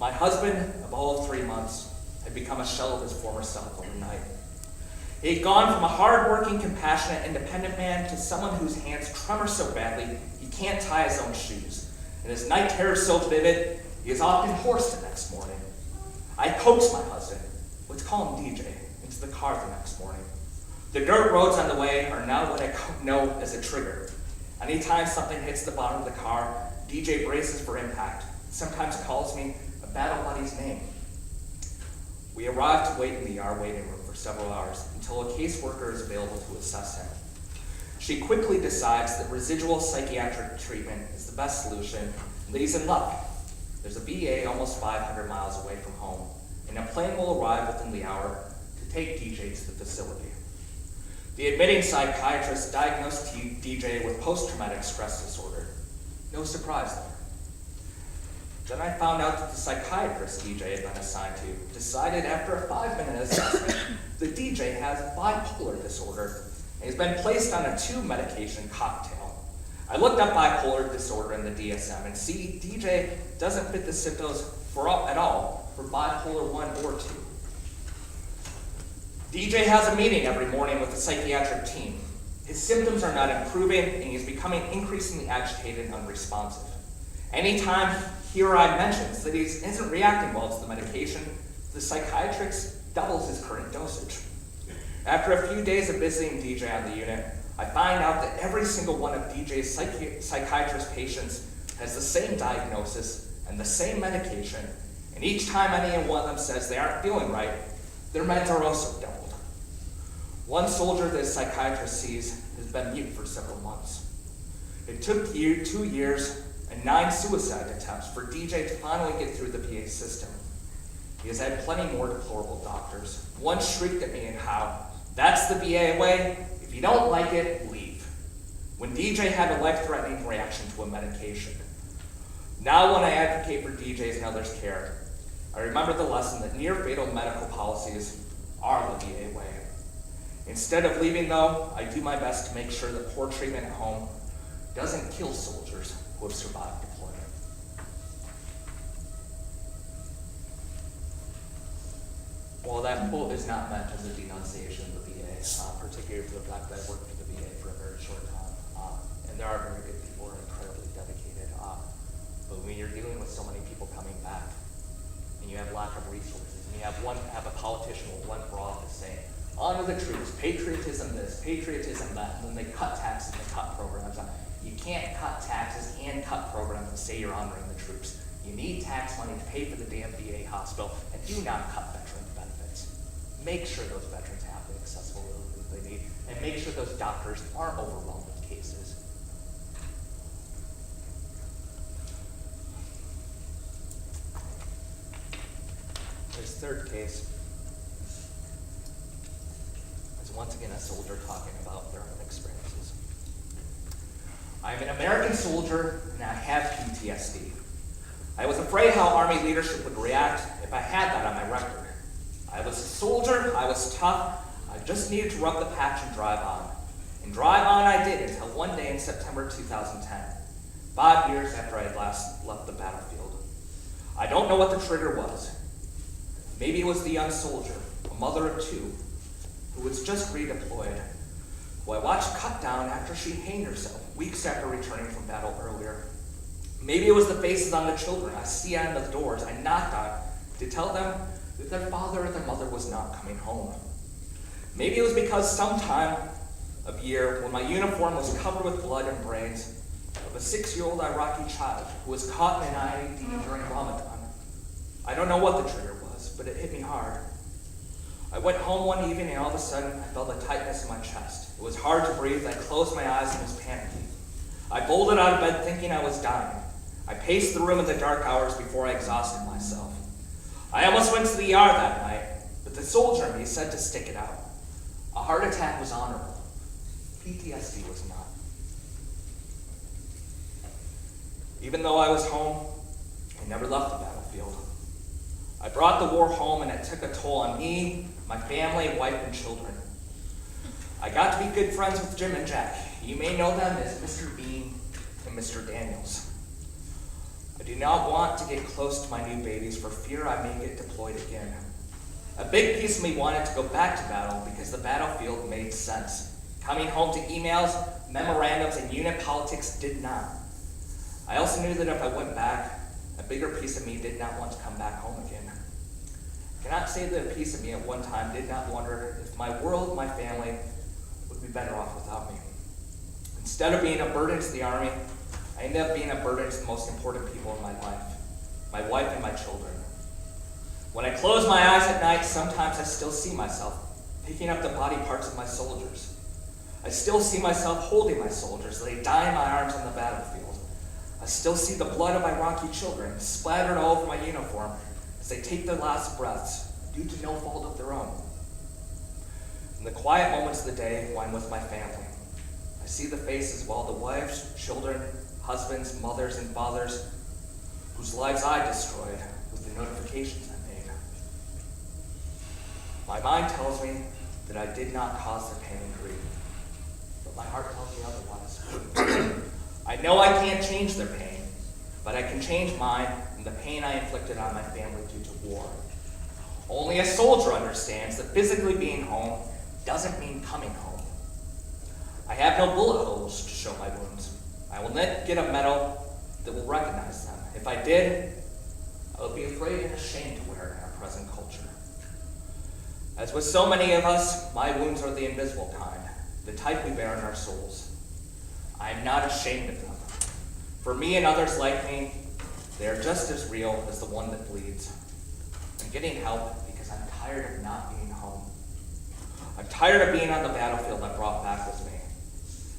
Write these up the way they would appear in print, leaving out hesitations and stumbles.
My husband of all of 3 months had become a shell of his former self overnight. He had gone from a hard-working, compassionate, independent man to someone whose hands tremor so badly he can't tie his own shoes. And his night terrors so vivid, he is often hoarse the next morning. I coaxed my husband, let's call him DJ, into the car the next morning. The dirt roads on the way are now what I know as a trigger. Anytime something hits the bottom of the car, DJ braces for impact, sometimes calls me a battle buddy's name. We arrive to wait in the ER waiting room for several hours until a caseworker is available to assess him. She quickly decides that residual psychiatric treatment is the best solution and that he's in luck. There's a VA almost 500 miles away from home, and a plane will arrive within the hour to take DJ to the facility. The admitting psychiatrist diagnosed DJ with post-traumatic stress disorder. No surprise there. Then I found out that the psychiatrist DJ had been assigned to decided after a 5-minute assessment that DJ has bipolar disorder and has been placed on a 2-medication cocktail. I looked up bipolar disorder in the DSM and see DJ doesn't fit the symptoms at all for bipolar 1 or 2. DJ has a meeting every morning with the psychiatric team. His symptoms are not improving and he's becoming increasingly agitated and unresponsive. Anytime he or I mentions that he isn't reacting well to the medication, the psychiatrist doubles his current dosage. After a few days of visiting DJ on the unit, I find out that every single one of DJ's psychiatrist patients has the same diagnosis and the same medication, and each time any one of them says they aren't feeling right, their meds are also doubled. One soldier that a psychiatrist sees has been mute for several months. It took 2 years and 9 suicide attempts for DJ to finally get through the VA system. He has had plenty more deplorable doctors. One shrieked at me and how, that's the VA way, if you don't like it, leave. When DJ had a life-threatening reaction to a medication. Now when I advocate for DJ's and others' care, I remember the lesson that near-fatal medical policies are the VA way. Instead of leaving though, I do my best to make sure that poor treatment at home doesn't kill soldiers who have survived deployment. While that quote is not meant as a denunciation of the VA, particularly for the fact that I worked for the VA for a very short time, and there are very good people who are incredibly dedicated, but when you're dealing with so many people coming back, and you have lack of resources, and you have a politician will run for office saying, honor the troops, patriotism this, patriotism that, and then they cut taxes and they cut programs. You can't cut taxes and cut programs and say you're honoring the troops. You need tax money to pay for the damn VA hospital, and do not cut veteran benefits. Make sure those veterans have the accessible relief they need, and make sure those doctors aren't overwhelmed with cases. This third case is once again a soldier talking about their own experiences. I am an American soldier and I have PTSD. I was afraid how Army leadership would react if I had that on my record. I was a soldier, I was tough, I just needed to rub the patch and drive on. And drive on I did until one day in September 2010, 5 years after I had last left the battlefield. I don't know what the trigger was. Maybe it was the young soldier, a mother of 2, who was just redeployed, who I watched cut down after she hanged herself weeks after returning from battle earlier. Maybe it was the faces on the children I see on the doors I knocked on to tell them that their father or their mother was not coming home. Maybe it was because sometime of year when my uniform was covered with blood and brains of a 6-year-old Iraqi child who was caught in an IED during Ramadan. I don't know what the trigger was, but it hit me hard. I went home one evening and all of a sudden I felt a tightness in my chest. It was hard to breathe. I closed my eyes and was panicky. I bolted out of bed thinking I was dying. I paced the room in the dark hours before I exhausted myself. I almost went to the ER that night, but the soldier in me said to stick it out. A heart attack was honorable. PTSD was not. Even though I was home, I never left the battlefield. I brought the war home and it took a toll on me, my family, wife, and children. I got to be good friends with Jim and Jack. You may know them as Mr. Bean and Mr. Daniels. I do not want to get close to my new babies for fear I may get deployed again. A big piece of me wanted to go back to battle because the battlefield made sense. Coming home to emails, memorandums, and unit politics did not. I also knew that if I went back, a bigger piece of me did not want to come back home again. I cannot say that a piece of me at one time did not wonder if my world, my family, would be better off without me. Instead of being a burden to the Army, I ended up being a burden to the most important people in my life, my wife and my children. When I close my eyes at night, sometimes I still see myself picking up the body parts of my soldiers. I still see myself holding my soldiers as they die in my arms on the battlefield. I still see the blood of Iraqi children splattered all over my uniform as they take their last breaths due to no fault of their own. In the quiet moments of the day when I'm with my family, I see the faces of all the wives, children, husbands, mothers, and fathers whose lives I destroyed with the notifications I made. My mind tells me that I did not cause their pain and grief, but my heart tells me otherwise. I know I can't change their pain, but I can change mine and the pain I inflicted on my family due to war. Only a soldier understands that physically being home doesn't mean coming home. I have no bullet holes to show my wounds. I will not get a medal that will recognize them. If I did, I would be afraid and ashamed to wear it in our present culture. As with so many of us, my wounds are the invisible kind, the type we bear in our souls. I am not ashamed of them. For me and others like me, they are just as real as the one that bleeds. I'm getting help because I'm tired of not being home. I'm tired of being on the battlefield I brought back with me.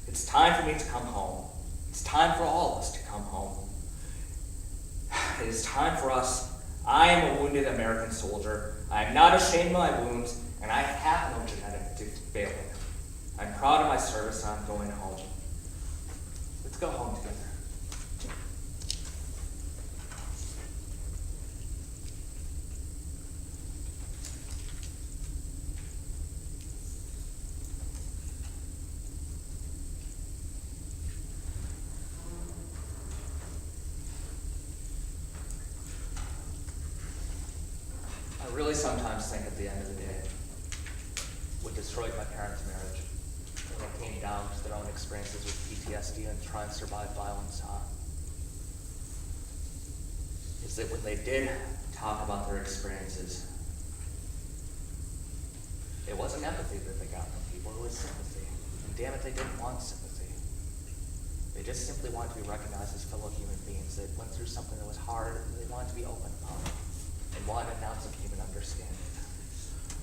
It's time for me to come home. It's time for all of us to come home. It is time for us. I am a wounded American soldier. I am not ashamed of my wounds, and I have no genetic failing. I'm proud of my service, and I'm going home. Let's go home together. I really sometimes think at the end of the day, what destroyed my parents' marriage, when it came down to their own experiences with PTSD and trying to survive violence, is that when they did talk about their experiences, it wasn't empathy that they got from people, it was sympathy. And damn it, they didn't want sympathy. They just simply wanted to be recognized as fellow human beings that went through something that was hard, and they wanted to be open about it. And wanted an ounce of human understanding.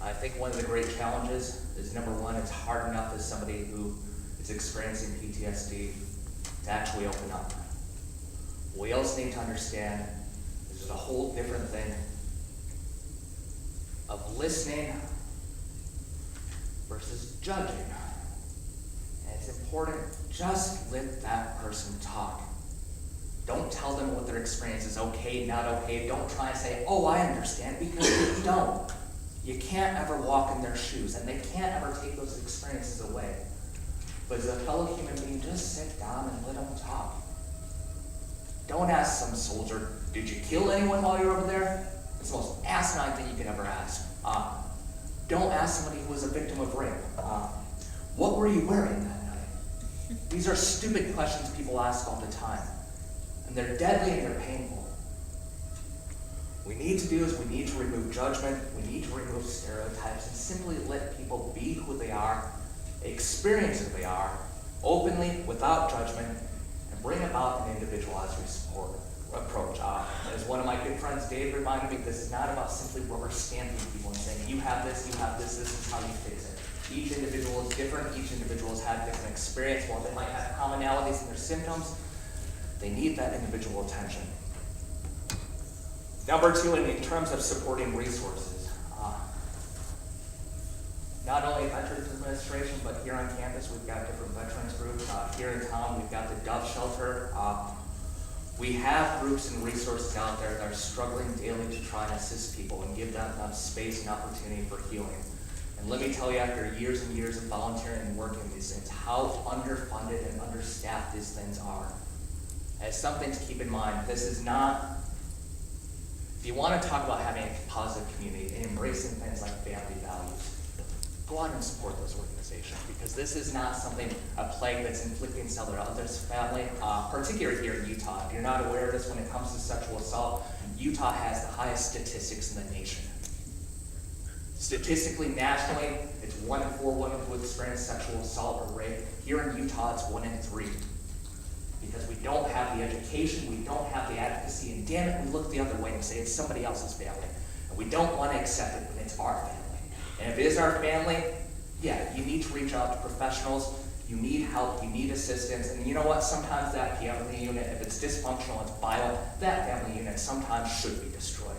I think one of the great challenges is, number one, it's hard enough as somebody who is experiencing PTSD to actually open up. What we also need to understand is there's a whole different thing of listening versus judging. And it's important, just let that person talk. Don't tell them what their experience is okay, not okay. Don't try and say, oh, I understand, because you don't. You can't ever walk in their shoes, and they can't ever take those experiences away. But as a fellow human being, just sit down and let them talk. Don't ask some soldier, did you kill anyone while you were over there? It's the most asinine thing you can ever ask. Don't ask somebody who was a victim of rape. What were you wearing that night? These are stupid questions people ask all the time. And they're deadly and they're painful. What we need to do is we need to remove judgment, we need to remove stereotypes, and simply let people be who they are, experience who they are, openly, without judgment, and bring about an individualized approach. As one of my good friends, Dave, reminded me, this is not about simply rubber stamping people and saying, you have this, this is how you fix it. Each individual is different, each individual has had different experience. While they might have commonalities in their symptoms, they need that individual attention. Number two, in terms of supporting resources, not only Veterans Administration, but here on campus, we've got different veterans groups. Here in town, we've got the Dove Shelter. We have groups and resources out there that are struggling daily to try and assist people and give them enough space and opportunity for healing. And let me tell you, after years and years of volunteering and working these things, how underfunded and understaffed these things are. as something to keep in mind. This is not, if you want to talk about having a positive community and embracing things like family values, go out and support those organizations, because this is not something, a plague that's inflicting on others' family, particularly here in Utah. If you're not aware of this, when it comes to sexual assault, Utah has the highest statistics in the nation. Statistically, nationally, it's 1 in 4 women who experience sexual assault or rape. Here in Utah, it's 1 in 3. Because we don't have the education, we don't have the advocacy, and damn it, we look the other way and say it's somebody else's family. And we don't want to accept it when it's our family. And if it is our family, yeah, you need to reach out to professionals, you need help, you need assistance, and you know what, sometimes that family unit, if it's dysfunctional, it's violent, that family unit sometimes should be destroyed.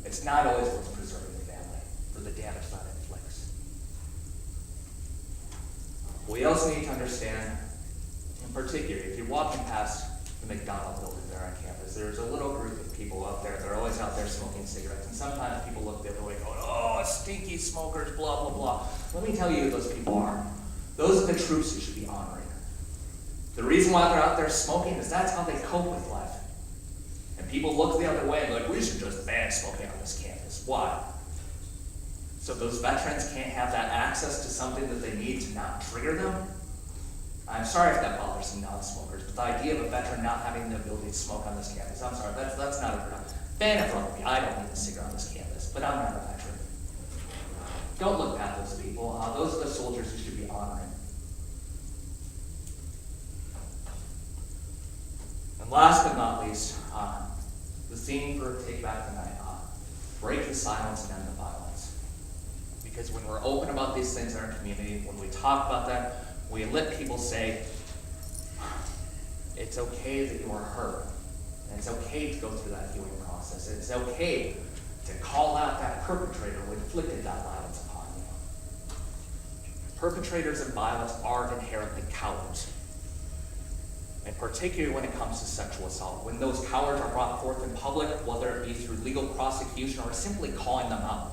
It's not always what's preserving the family for the damage that it inflicts. We also need to understand, in particular, if you're walking past the McDonald's building there on campus, there's a little group of people out there, they're always out there smoking cigarettes, and sometimes people look the other way going, oh, stinky smokers, blah, blah, blah. Let me tell you who those people are. Those are the troops you should be honoring. The reason why they're out there smoking is that's how they cope with life. And people look the other way and like, we should just ban smoking on this campus. Why? So those veterans can't have that access to something that they need to not trigger them? I'm sorry if that bothers some non-smokers, but the idea of a veteran not having the ability to smoke on this campus, I'm sorry, that's not a good idea. Ban it from me. I don't need a cigarette on this campus, but I'm not a veteran. Don't look past those people. Those are the soldiers you should be honoring. And last but not least, the theme for Take Back the Night, break the silence and end the violence. Because when we're open about these things in our community, when we talk about that, we let people say, it's okay that you are hurt. And it's okay to go through that healing process. It's okay to call out that perpetrator who inflicted that violence upon you. Perpetrators of violence are inherently cowards. And particularly when it comes to sexual assault. When those cowards are brought forth in public, whether it be through legal prosecution or simply calling them out,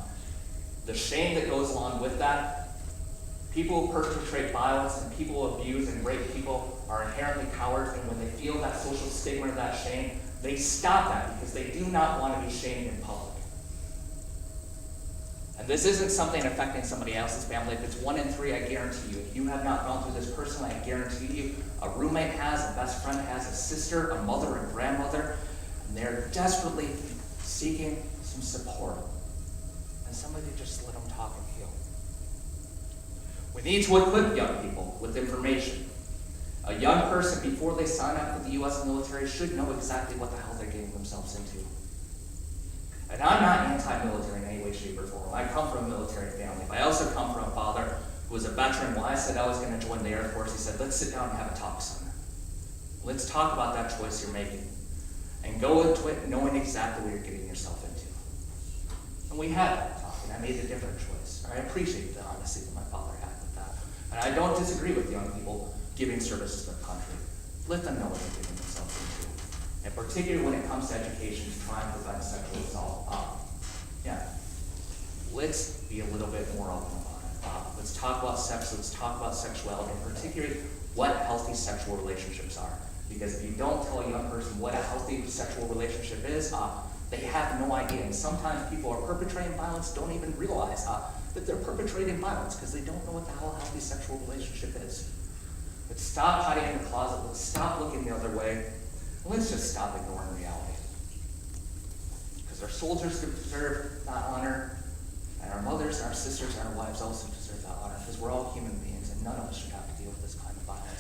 the shame that goes along with that, people who perpetrate violence and people who abuse and rape people are inherently cowards, and when they feel that social stigma or that shame, they stop that because they do not want to be shamed in public. And this isn't something affecting somebody else's family. If it's 1 in 3, I guarantee you, if you have not gone through this personally, I guarantee you, a roommate has, a best friend has, a sister, a mother, a grandmother, and they're desperately seeking some support. And somebody to just let them talk and heal. We need to equip young people with information. A young person, before they sign up for the U.S. military, should know exactly what the hell they're getting themselves into. And I'm not anti-military in any way, shape, or form. I come from a military family, but I also come from a father who was a veteran. When I said I was going to join the Air Force, he said, let's sit down and have a talk, son. Let's talk about that choice you're making. And go into it knowing exactly what you're getting yourself into. And we had that talk, and I made a different choice. I appreciate the honesty that my father had with that. And I don't disagree with young people giving service to their country. Let them know what they're getting themselves into. And particularly when it comes to education, to try and prevent sexual assault. Let's be a little bit more open about it. Let's talk about sex, let's talk about sexuality, and particularly what healthy sexual relationships are. Because if you don't tell a young person what a healthy sexual relationship is, they have no idea. And sometimes people who are perpetrating violence don't even realize that they're perpetrating violence because they don't know what the hell a healthy sexual relationship is. Let's stop hiding in the closet, let's stop looking the other way, and let's just stop ignoring reality. Because our soldiers deserve that honor, and our mothers, our sisters, and our wives also deserve that honor, because we're all human beings, and none of us should have to deal with this kind of violence.